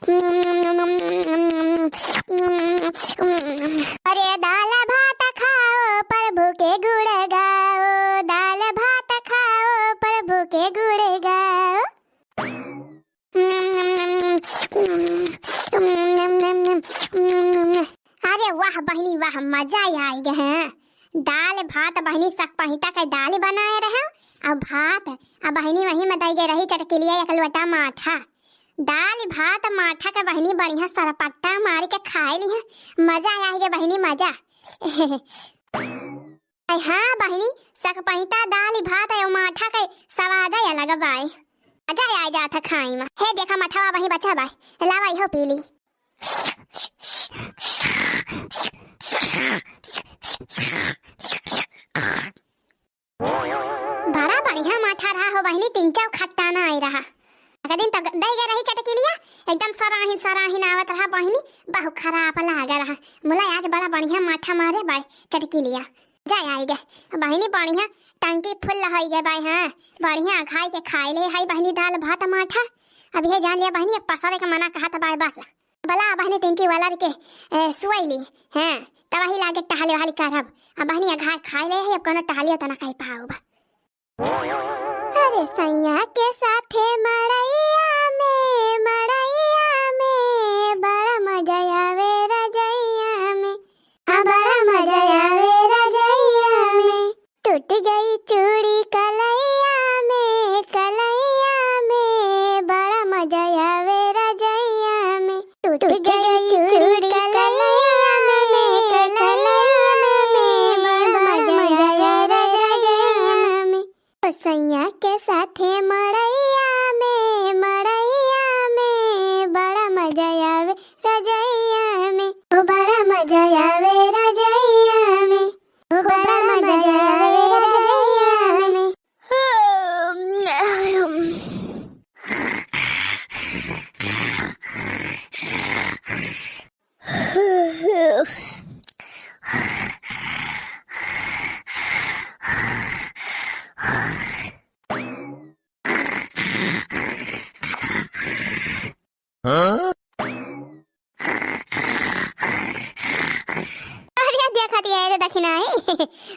अरे दाल भात खाओ प्रभु के गुण गाओ, दाल भात खाओ प्रभु के गुण गाओ। अरे वाह बहनी वाह, मजा आई गया है। दाल भात बहनी सक पहिता का दाल बनाए रहे अब भात अब बहनी वही में दई गए रही चटकिलिया एक लोटा माठा। दाल भात माठा का बहनी बढ़िया सरपट्टा मार के खाए ली है, मजा आई गया बहनी मजा। हाँ बहनी सक पहिता दाल भात और माठा का स्वाद है अलग बाई, मजा आ जाता खाई में। हे देखा मठा वही बचा बाई, लावा इहो पी ली। बड़ा बढ़िया माठा रहा हो बहनी, तीन चाव खट्टा ना आई रहा। दिन तक दही गए रही चटकिलिया एकदम सराहीन सराहीन आवत रहा बहनी, बहुत खराब लाग रहा। मुला आज बड़ा बढ़िया माठा मारे बाय चटकिलिया, जाय आई गए बहनी बढ़िया टंकी फुल रही गए बाय। हाँ बढ़िया खाई के खाए ले हाई बहनी दाल भात माठा। अब ये जान लिया बहनी पसारे का मना कहा था बाय बस बला बहनी टिंकी वाला के सुई ली। हाँ तब ही लागे टहले वाली करब। अब बहनी घाय खाए ले है, अब कोनो टहलियो तना कहीं पाओ बा। अरे सैया के साथे मड़ैया में बड़ा मजा आवे रजैया में, हाँ बड़ा मजा आवे रजैया में। टूट गई चूड़ी कलैया में बड़ा मजा आवे रजैया में। टूट गई चूड़ी कलैया में बड़ा मजा आवे रजैया में। सैया के साथे मड़ैया में बड़ा मजा आवे रजैया में, ओ बड़ा मजा आवे रजैया में, ओ बड़ा मजा आवे रजैया में।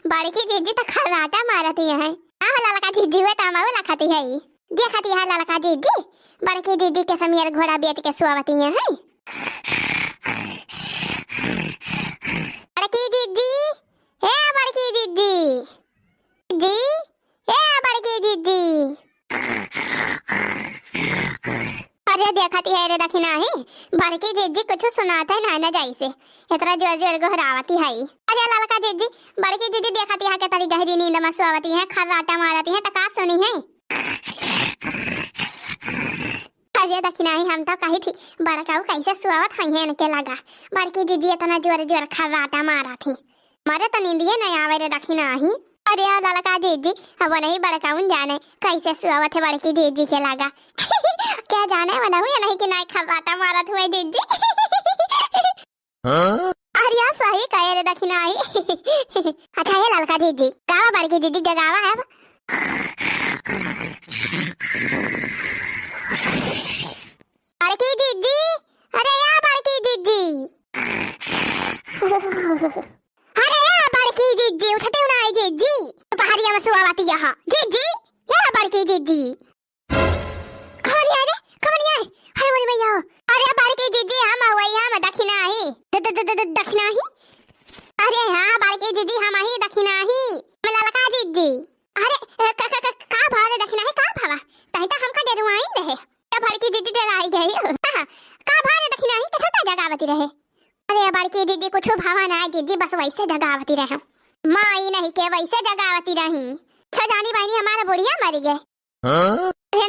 बड़की जीजी तो खर्राटा मारती है। ललका जीजी हुए तो हम लखती है, देखती है ललका जीजी बड़की जीजी के समीर घोड़ा बेच के सुआवती है। बड़की जीजी हे बड़की जीजी जी हे बड़की जीजी। अरे देखती है रे दखिना ही बड़की जीजी कुछ सुनाता है ना जाई से इतना जोर जोर घोरावती है। अरे ललका जीजी बड़की जीजी देखती है के तरी गहरी नींद में सोवती है, खर्राटा मारती है तो का सुनी है। अरे दखिना ही हम तो कही थी बड़काऊ कैसे सुआवत है इनके लगा बड़की जीजी इतना जोर जोर खर्राटा मारा थी, मारे तो नींदिए नहीं आवे रे दखिना ही। अरे ललका जीजी अब नहीं बड़काउन जाने कैसे सुआवत है बड़की जीजी के लगा क्या जाने बना हुआ नहीं कि नहीं खर्राटा मारत हुए जीजी। अरे सही कहे रे दखिना ही। अच्छा है ललका जीजी गावा बड़की जीजी जगावा है अब। बड़की जीजी अरे या बड़की जीजी अरे या बड़की जीजी उठते ना आई जीजी पहाड़िया में सुआवती यहाँ जीजी या बड़की जीजी। अरे अरे कमन यार अरे बोले भैया अरे बड़की जीजी हम वही हम दखिना ही दखिना ही। अरे हाँ बड़की जीजी हम ही दखिना ही ललका जीजी। अरे का भाव दखिना है का भावा तही तो हमका डरवाई रहे तो बड़की जीजी डराई गई। का भाव दखिना ही कथा जगावती रहे। अरे बड़की जीजी कुछ भावा ना जीजी बस वैसे जगावती रहे, माई नहीं के वैसे जगावती रही। सजानी बहनी हमारा बुढ़िया मरी गए।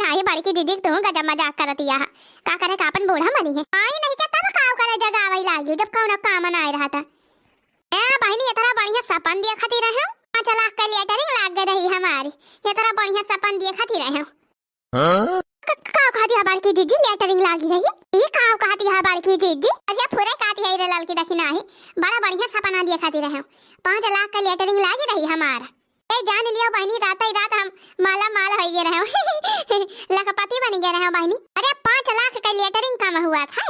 नहीं बड़की जीजी तुम गजब मजाक करती है का करे का अपन बूढ़ा मरी है आई नहीं क्या तब काव करे जगावई लागी जब कौन काम ना रहा था। ए बहनी ये तरह बढ़िया सपन देखती रहे 5 लाख का लेटरिंग लाग गई रही हमारी, ये तरह बढ़िया सपन देखती रहे। का कहती है बड़की जीजी लेटरिंग लागी रही ये काव कहती है बड़की जीजी। अरे पूरे कहती है रे ललकी दखिना ही बड़ा बढ़िया सपना देखती रहे 5 लाख का लेटरिंग लागी रही हमारा। ए जान लियो बहनी, रात ही रात हम माला माल हो गए रहे लखपति बन गए रहे बहनी। अरे 5 लाख का लेटरिंग कम हुआ था।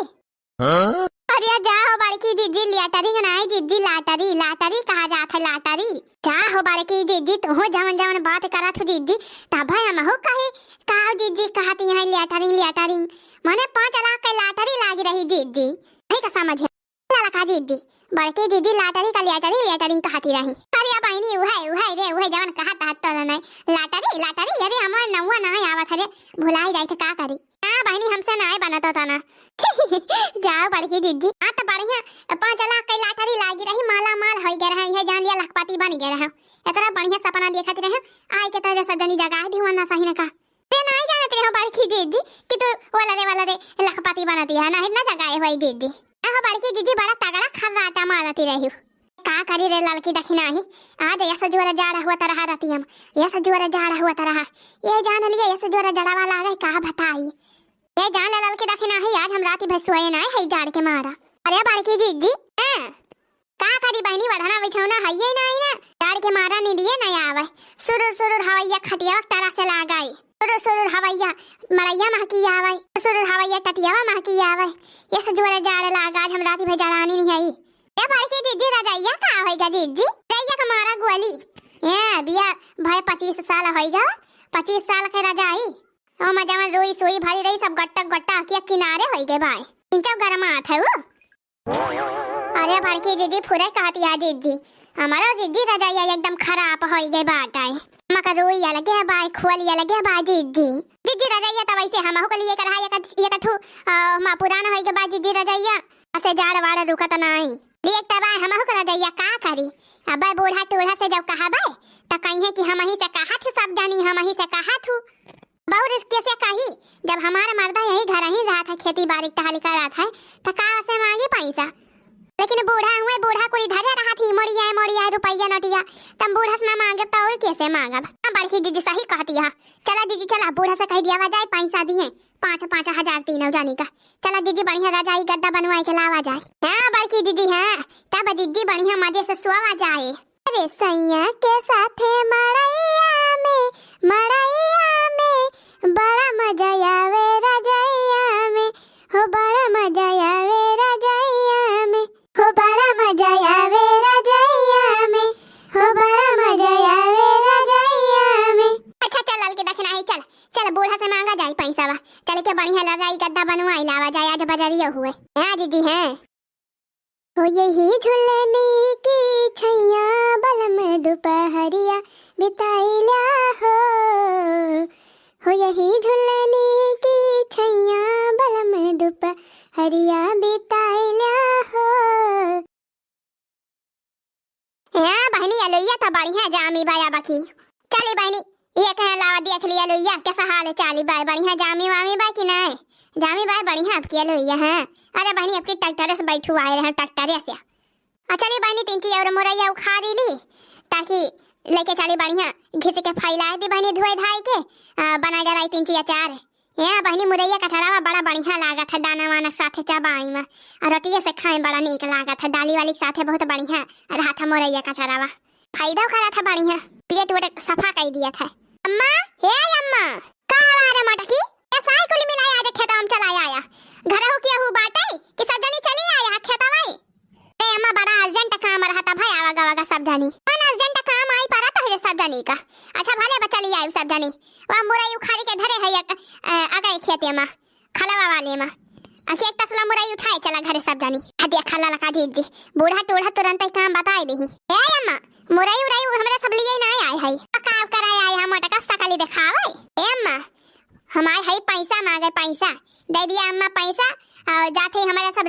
अरे जाओ बड़की जीजी, लेटरिंग नहीं जीजी, लाटरी लाटरी कहा जाता है, लाटरी। जाओ बड़की जीजी, तू हो जवन जवन बात करा तू जीजी, तब हम हो कही कहा जीजी कहती है लेटरिंग लेटरिंग, माने 5 लाख का लाटरी लागी रही जीजी, नहीं का समझ है ललका जीजी। बड़के जीजी लाटरी का लेटरी लेटरिंग कहती रही। अरे बहनी उहे रे उहे जवन कहा ता तो नहीं लाटरी लाटरी। अरे हमर नौवा नहीं आवत रे, भुलाई जाई थे का करी। हां बहनी हमसे नहीं बनत होता ना जाओ बड़की जीजी, आ तो बढ़िया 5 लाख का लाटरी लागी रही, माला माल हो गए रहे, ये जान लिया लखपति बन गए रहे। इतना बढ़िया सपना देखत रहे, आए के तरह सब जनी जगह दी वरना सही ना का ते नहीं जानत रहे बड़की जीजी कि तू वाला रे लखपति बनती है ना, इतना जगह है जीजी। आह बड़की जीजी बड़ा तगड़ा खर्राटा मारती रही का करी रे लड़की दखी नहीं। आज ऐसा जोरा जाड़ा हुआ तरह रहती हम, ऐसा जोरा जाड़ा हुआ तरह ये जान लिया, ऐसा जोरा जड़ा वाला गई का बताई ये जान लड़की दखी नहीं। आज हम रात भर सोए ना है जाड़ के मारा। अरे बड़की जीजी का करी बहनी, बढ़ना बिछौना है ये नहीं ना, जाड़ के मारा नहीं दिए नहीं आवे। सुरुर हवैया खटिया तरह से लगाई, सुरुर हवैया मरैया महकी आवे, सुरुर हवैया टटियावा महकी आवे। ये सजोरा जाड़ लागा, आज हम रात भर जड़ानी नहीं आई। ए बड़की जीजी रजाइया का होएगा जीजी, रजाइया का मारा गोली ए बिया भाई 25 साल होएगा, 25 साल के रजाई ओ मजावन रोई सोई भरी रही, सब गट्टा गट्टा के किनारे होई गए भाई, इंचा गरम आत है वो। अरे बड़की जीजी फुरे कहती है जीजी, हमारा जीजी रजाइया एकदम खराब होई गई बात है, मका रोई लगे भाई, खोलिया लगे भाई जीजी। जीजी रजाइया तो वैसे हम को लिए करा ये कठू मा पुराना होई के बाद जीजी रजाइया ऐसे जाड़ वाला रुकत नहीं लिए तबाय हम को रजाइया का करी। अब बूढ़ा टूढ़ा से जब कहा भाई त कहीं कि हम ही से कहा थे, सब जानी हम ही से कहा थू बहुत इसके से कही। जब हमारा मर्दा यही घर ही रहा था, खेती बाड़ी टहल कर रहा था, तो कहा से मांगे पैसा, लेकिन बूढ़ा हुए बूढ़ा कोई धरे रहा थी मोड़िया रुपया नटिया, तब बूढ़ा से ना मांगे तो और कैसे मांगब। बड़की जीजी सही कहती है, चला जीजी चला बूढ़ा से कह दिया जाए पैसा दिए 5 हजार तीनों जानी का, चला जीजी बढ़िया रजाई गद्दा बनवाई के लावा जाए। हाँ बड़की जीजी हाँ, तब जीजी बढ़िया मजे से सोवा जाए। अरे सैया के साथे मड़ैया में बड़ा मजा आवे रजाइया में, हो बड़ा मजा आवे रजाइया में, हो बड़ा मजा आवे रजाइया में, हो बड़ा मजा आवे रजाइया में। अच्छा चल लल के देखना है, चल चल बूढ़ा से मांगा जाए पैसा वा, चल के बढ़िया रजाई गद्दा बनवाई लावा जाए, आज बजरिया हुए। हां जीजी हैं हो यही झुलने की छैया बलम दोपहरिया बिताइला हो यही झुलने की छैया बलम दोपहरिया बिताइला हो। हां बहनी अलोइया तो बढ़िया जामी बाया बाकी, चली बहनी ये कह लावा देख लिया लोइया कैसा हाल है, चाली बाय बढ़िया जामी वामी बाय कि नहीं जामी बाय बढ़िया आपकी लोइया है। अरे बहनी आपकी ट्रैक्टर से बैठू आए रहे ट्रैक्टर से, चली बहनी 3 और मोरैया उखाड़ी ली ताकि लेके चली बढ़िया घिस के फैला दी बहनी धोए धाई के बना जा रही 3 अचार। यहाँ बहनी मुरैया कटहरा बड़ा बढ़िया लागत है, दाना वाना साथे चबाई में और रोटिया से खाए बड़ा नीक लागत है, दाली वाली साथे बहुत बढ़िया रहा था मोरैया कटहरा, फायदा करा था बढ़िया, पेट वेट सफा कर दिया था। अम्मा हे अम्मा का रे मटकी ऐसा ही कुल मिलाया आज खेत हम चला आया, घर हो क्या हु बाटे कि सब जनी चली आया खेत भाई। ए अम्मा बड़ा अर्जेंट काम रहा था भाई, आवागा आवागा सब जनी कौन अर्जेंट काम आई पड़ा था सब जनी का। अच्छा भले बचा लिया सब जनी वहां मुरई उखाड़ी के धरे है आगे खेत में खलवा वाले में आके एक तसला मुरई उठाए चला घरे सब जनी हदिया खला लगा जीजी, बूढ़ा टूढ़ा तुरंत ही काम बताई दी। ए अम्मा मुरई उरई हमरे सब लिए नहीं आए है, काम कराए आए हम टका सकली दिखावे। ए अम्मा हमारे है पैसा मांगे, पैसा दे दिया अम्मा पैसा और जाते ही हमारे सब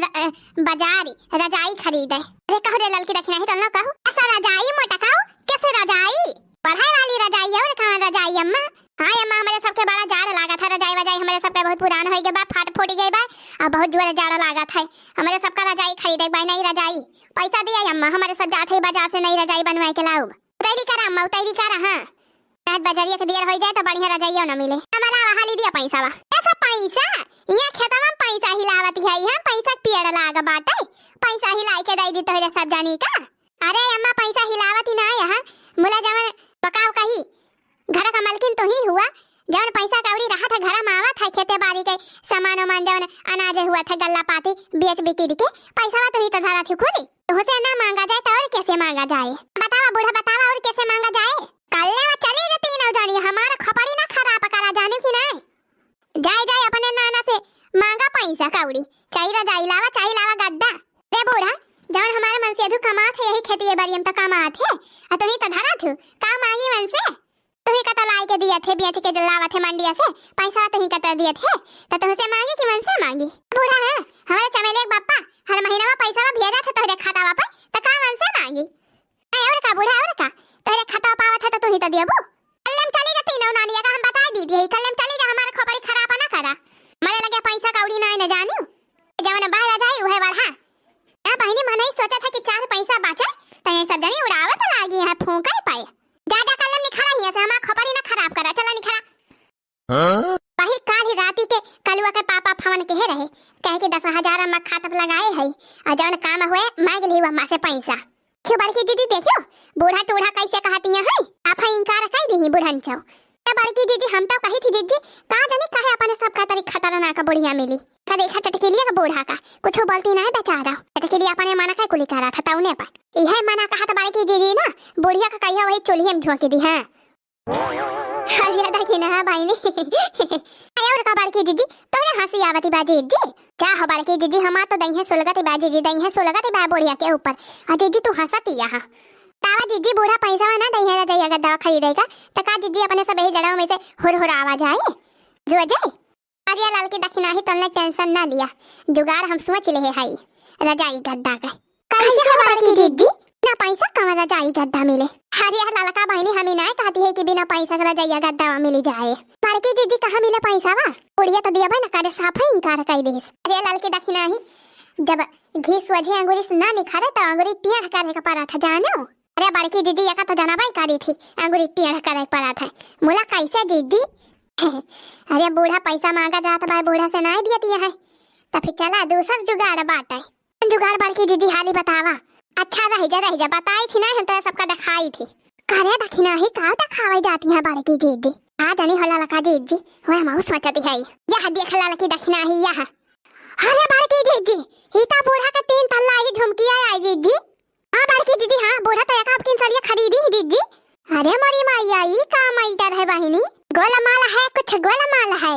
बाजार रजाई खरीदे। अरे कहो रे लड़की रखना है तो ना कहो ऐसा रजाई मोटा कहो कैसे रजाई पढ़ाई वाली रजाई है और कहां रजाई अम्मा। हां अम्मा हमारे सबके बड़ा जाड़ लागा था, रजाई वजाई हमारे सबके बहुत पुराना हो गया बा, फाट फूट गई बा और बहुत जोर जाड़ लागा था, हमारे सबका रजाई खरीदे बा नहीं रजाई पैसा दिया अम्मा, हमारे सब जाते ही बाजार से नई रजाई बनवाए के लाओ। तैयारी करा अम्मा तैयारी करा। हां आज बाजारिया के देर हो जाए तो बढ़िया रजाइयो ना मिले, हमारा हाली दिया पैसा वा ऐसा पैसा यहाँ खेतवा में पैसा हिलावत है, यहाँ पैसा पेड़ लाग बाटे पैसा हिलाई के दे दी तो सब जानी का। अरे अम्मा पैसा हिलावत ही ना यहाँ मुला जवन पकाव हुआ जवन पैसा कौड़ी रहा था घर में आवा था खेते बाड़ी के सामान वामान जवन अनाज हुआ था गल्ला पाती बेच बिकी के पैसा तो ही तो धरा थी खुली तो से ना मांगा जाए तो और कैसे मांगा जाए बतावा बूढ़ा बतावा और कैसे मांगा जाए कल्ले में चली गई तीन जानी हमारा खपड़ी ना खराब करा जाने की ना जाए जाए अपने नाना से मांगा पैसा कौड़ी चाहिए लावा गद्दा रे बूढ़ा जवन हमारे मन से अधु कमात है यही खेती है बरियम तक कमात है आ तुम्ही तो धरा थू का मांगी मन से तुम्ही कता लाई के दिया थे बेच के जलावा थे मंडिया से पैसा तुम्ही कता दिए थे तो तुमसे मांगी कि मन से मांगी बूढ़ा है हमारे चमेले के पापा हर महीना में पैसा भेजा था तोरे खाता वापस तो का मन से मांगी और का बूढ़ा और का तोरे खाता पावा था तो तू ही तो दियबू कल्लम चली जाती नौ नानिया का हम बता दी दी कल्लम चली जा हमारा खोपड़ी खराब ना करा मरे लगे पैसा कौड़ी ना न जानू जवन बाहर जाई उहे वाला आ बहिनी मने सोचा था कि चार पैसा बचे तो ये सब जनी उड़ावत लागी है फूंका ही पाए दादा कलम निखरा हिया से हमारा खपरी ना खराब करा चला निखरा वही काल ही राती के कलुआ के पापा फवन के रहे कहे कि 10,000 में खाता लगाए है और जवन काम हुए मांग ली वहां से पैसा क्यों बड़की दीदी देखियो बूढ़ा टूढ़ा कैसे कहतियां है आप इनकार कर दी बूढ़न छौ बड़की दीदी हम तो कही थी जीजी का जाने काहे अपने सब का तरी खतरनाक बुढ़िया मिली का देखा चटकेलिया का बूढ़ा का कुछ बोलती ना बेचारा चटकेलिया अपने माना का कुली करा था तौने पर यह मना कहा तो बड़की दीदी ना बुढ़िया का कहिया वही चुल्ही में झोंक दी हां हरिया देखी ना भाई ने और का बड़की दीदी तो हंसी आवती बाजी जी जा हो बड़की दीदी हमार तो दई है सुलगती बाजी जी दई है सुलगती बा बुढ़िया के ऊपर अजय जी तू हंसती यहां तावा जीजी बूढ़ा पैसा ना दई है जाइए अगर दवा खरीदेगा तो का जीजी अपने सब ही जड़ों में से हुर आवाज आए जो जाए आर्या लाल की दक्षिणा ही तुमने टेंशन ना लिया जुगाड़ हम सोच ले हाई रजाई गद्दा का कैसे हमारी की जीजी ना पैसा कहां रजाई गद्दा मिले आर्या लाल का बहनी हमें ना कहती है कि बिना पैसा का रजाई गद्दा मिल जाए पर की जीजी कहां मिले पैसा वा बुढ़िया तो दिया ना करे साफ ही इनकार कर देस आर्या लाल की दक्षिणा ही जब घी वजह अंगूरी से ना निखारे तो अंगूरी टेढ़ करने का पड़ा था जानो अरे बड़की जीजी यका तो जनाबाई करी थी अंगूरी टेढ़ करे पड़ा था मोला कैसे जीजी अरे बूढ़ा पैसा मांगा जाता भाई बूढ़ा से नहीं दिया है तो फिर चला दूसरा जुगाड़ बाटे जुगाड़ बड़की जीजी हाली बतावा अच्छा रह जा बताई थी ना हम तो सबका दिखाई थी करे दखिना ही का दिखाई जाती है बड़की जीजी आ जानी होला लका जीजी होय हम सोचती है यह देख ला लकी दखिना ही यह अरे बड़की जीजी हिता बूढ़ा का 3 तल्ला ही झुमकी आई जीजी हां बड़की जीजी हां बूढ़ा तो एक आपकी सरिया खरीदी ही जीजी अरे मरी मैया ई का मैटर है बहिनी गोलमाल है कुछ गोलमाल है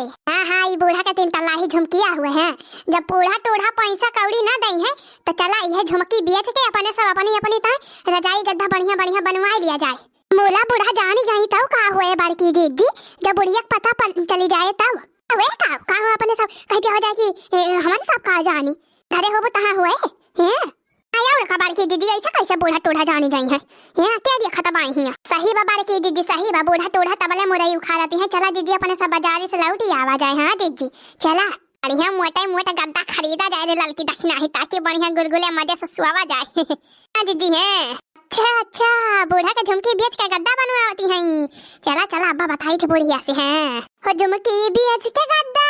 हां ई बूढ़ा का 3 तल्ला ही झुमकिया हुए हैं जब बूढ़ा टोढ़ा पैसा कौड़ी ना दई है तो चला यह झुमकी बेच के अपने सब अपनी ता रजाई गद्दा बढ़िया बनवा लिया जाए मोला बूढ़ा जानी गई तो का हुए बड़की जीजी जब बुढ़िया पता चली जाए तब वे का अपने सब कहते हो जाए कि हमारे सब का जानी घरे हो तहां हुए हैं आया और का बड़की जीजी ऐसा कैसे बूढ़ा टोढ़ा जानी जाई है हैं क्या दिया खत्म आई है सही बा बड़की जीजी सही बा बूढ़ा टोढ़ा तबले मुरई उखाड़ती है चला जीजी अपने सब बाजार से लौटी आवा जाए हां जीजी चला बढ़िया मोटा गद्दा खरीदा जाए रे ललकी दक्षिणा ही ताकि बढ़िया गुलगुले मजे से सुआवा जाए हां जीजी हैं अच्छा बूढ़ा का झुमकी बेच के गद्दा बनवाती हैं चला अब्बा बताई थी बुढ़िया से हैं हो झुमकी बेच के गद्दा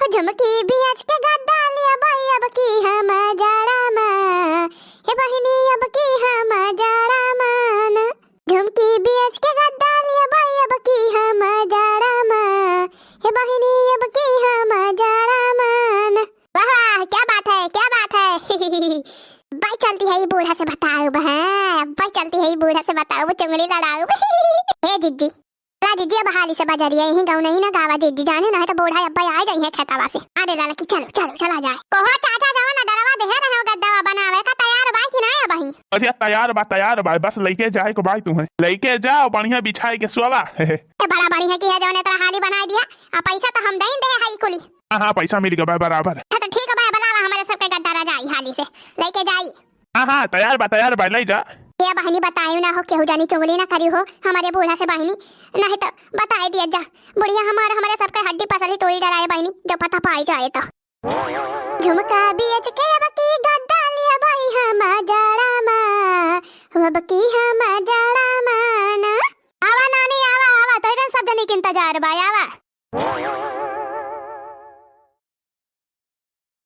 हो झुमकी बेच के गद्दा लिया भाई अब की हम जड़ा मां हे बहिनी अब की हम जड़ा मान झुमकी बेच के गद्दा लिया भाई अब की हम जड़ा मां हे बहिनी अब की हम जड़ा मान वाह क्या बात है भाई चलती है ये बूढ़ा से बताओ भाई चलती है ये बूढ़ा से बताओ वो चुंगली लड़ाओ हे जीजी ला जीजी अब हाली से बजरिया यही गाँव नहीं ना गावा जीजी जाने ना है तो बूढ़ा अब्बा आ जाई है खेतावा से अरे लाला की चलो चला जाए कोहो चाचा जाओ ना दरवा दे रहे गद्दावा बनावे का तैयार भाई कि नहीं भाई अरे तैयार भाई बस लेके जाए को भाई तुम्हें लेके जाओ बढ़िया बिछाई के सोवा बड़ा बढ़िया की है जो ने तेरा हाली बना दिया आ पैसा तो हम दे दे हाई कुली हां पैसा मिल गया बराबर तो ठीक है भाई बनावा हमारे सबके गद्दा रजाई हाली से लेके जाई हां तैयार भाई ले जा ये बहनी बताए ना हो केहू जानी चुंगली ना करी हो हमारे बूढ़ा से बहनी नहीं तो बताए दिया जा बुढ़िया हमारे सबके हड्डी पसली तोड़ी डराए बहनी जो पता पाई जाए तो झुमका बेच के अब की गद्दा लिया भाई हम जड़ा मां अब की हम जड़ा मां आवा नानी आवा तो सब जनी के इंतजार भाई आवा